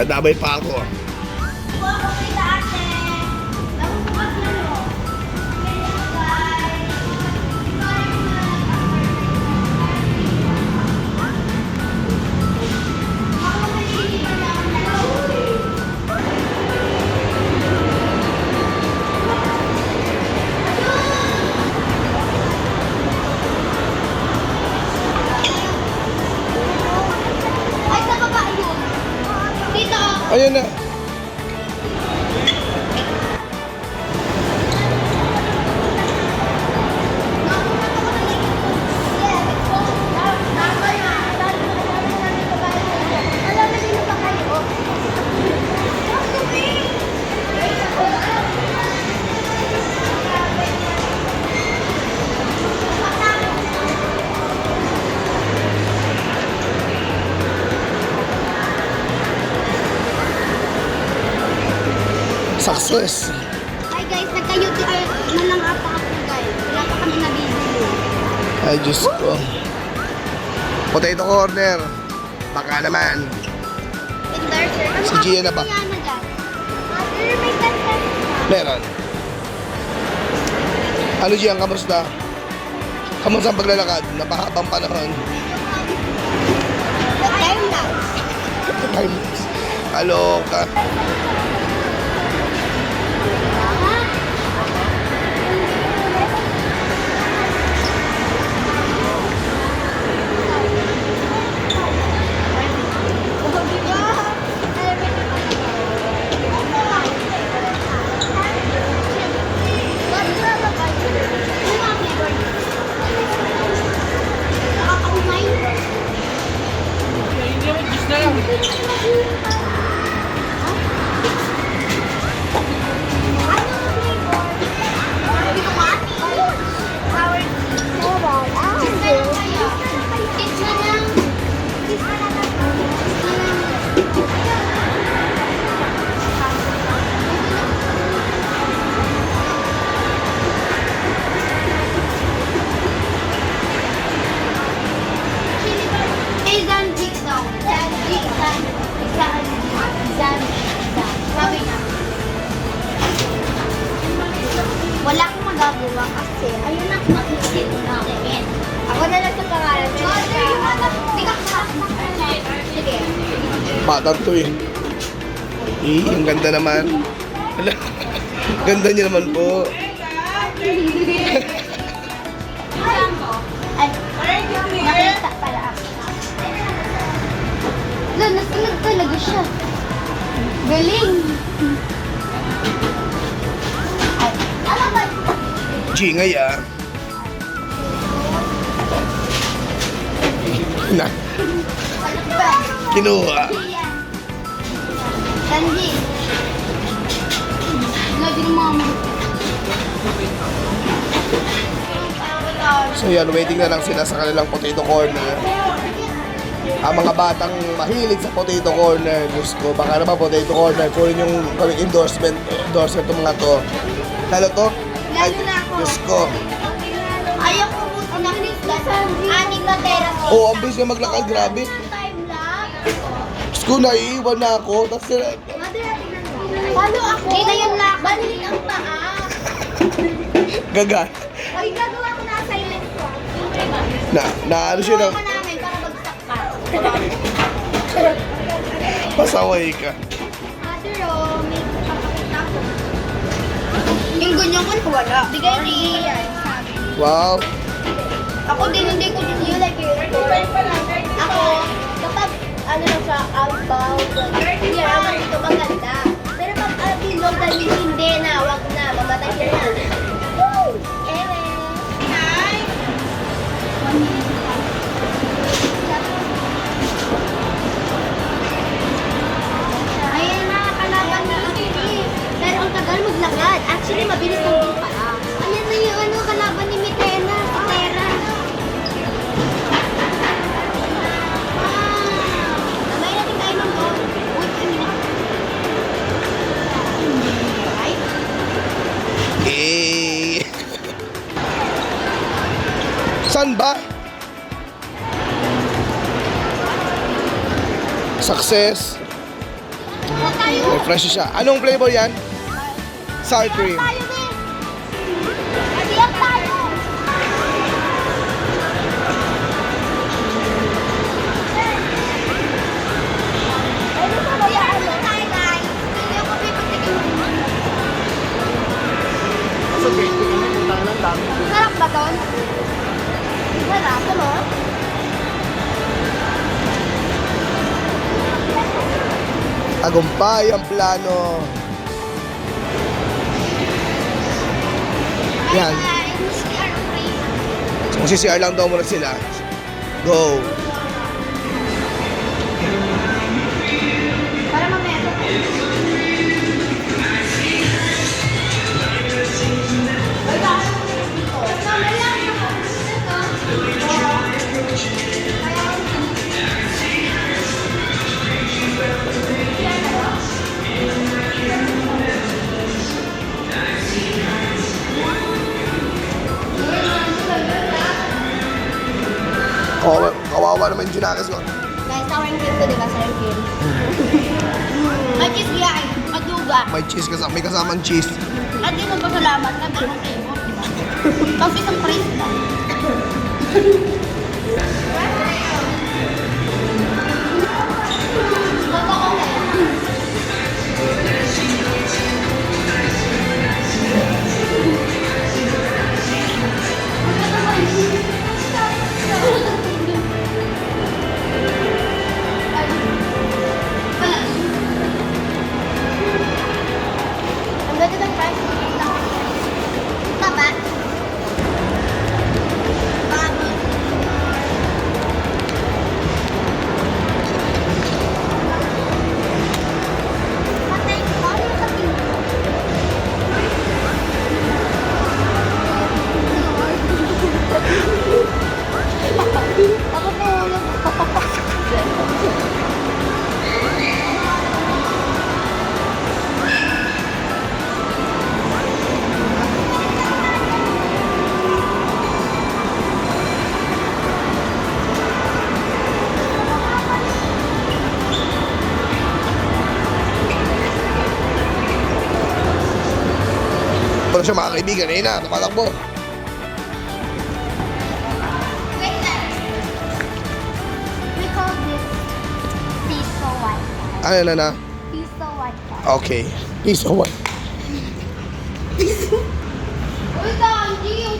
Nadamay pa ako. Ayun na. Success. Hi guys, nagka-UTR na lang ata ako guys. Wala pa kami nabibili. Ay, Diyos ko. Potato corner. Baka naman. Endorser. Si Gia na ba? Mother, may kantan. Meron. Ano Gian, kamusta? Kamusta ang paglalakad? Napahabang panahon. Time lang. Timeless. Kaloka. Wala akong magagawa kasi ayun na, mag-isip na. Ako na lang sa pangalan. Hindi ka sige. Batang to eh. Ang ganda naman. Hala. Ganda niya naman po. Ay, nakita pala ako. Nasunod talaga siya. Galing. Ano ba? Gingay ah. Na. Kinuha. Candy. Laging mama. So yan, waiting na lang sila sa kanilang potato corner. Ang mga batang mahilig sa potato corner, Diyos ko, baka naman potato corner, kunin yung gawing endorsement ng mga to. Lalo to? Ay, Lalo na ako. Diyos ko. Ayaw ko buti ng lista sa aning na tera ko. Oo, ang bilis niya maglakad, grabe. Time lang. Diyos ko, naiiwan na ako. Tapos sila, Paano ako? Hindi na yung lakad. Baliling ang paa. gaga. Ay, gagawa ko na silent ko. Ano siya na, Gagawa ko namin para bagsak pa. pasaway ka. Ate Ro, may papakita ko. Yung ganyan ko wala. Bigay ni Ian. Wow. Ako din, hindi ko din yun like yun. Ako, kapag ano lang siya, outbound, hindi naman dito maganda. Pero pag local means hindi na, wag na, mamatay ka na. Woo! Ewe! Hi! Ayan na, kalaban na pero ang tagal maglakad. Actually, mabilis lang din pala. Ayan na yung ano, kalaban ni Mitena sa Terra. Sabay natin tayo ng goal. Uy, ay, Eh. Saan ba? Success. tayo. May fresh siya. Anong flavor yan? Sour cream. Tayo din. Adiyak tayo. Ano sa kaya ano? Tayo guys. Hindi ako pipitikin. So, great. Punta lang dami. Sarap ba doon? Sarap, ano? Tagumpay ang plano. Yan. Kung CCR lang daw muna sila. Go. Para mamaya. Kawawa naman yung Junakis ko. Guys, sour cream to, di ba? Sour cream. May cheese yan. Maduga. May cheese kasama, may kasamang cheese. At di nagpasalamat na dalawang flavor, di ba? Tapos isang praise lang. Totoo na yan. Ang ganda ng price. Tama? Bago. Patay ko ano sa pinto? Ako tulog. Pero siya mga kaibigan, eh na, tumatakbo. Wait lang. We call this piso white. Ano na? Piso white. Okay. Piece of what? Uy, Gandhi,